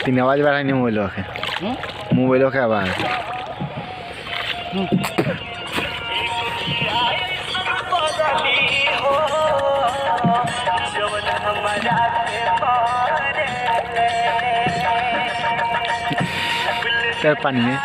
तीन आवाज बढ़ाई नहीं मोबाइल के आवाज तर पानी में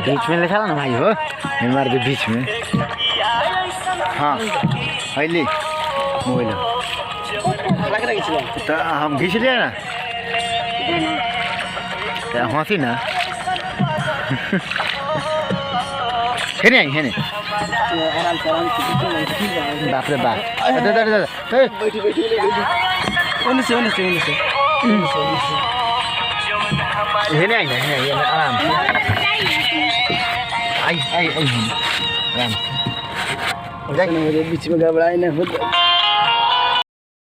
बीच में लिखा ना भाई हो मार दे बीच में हाँ अहिले मोबाइल तो हम घींच लिया ना क्या हंसी ना है नहीं बाप रे बाप आराम आई आराम बीच में घबराए ना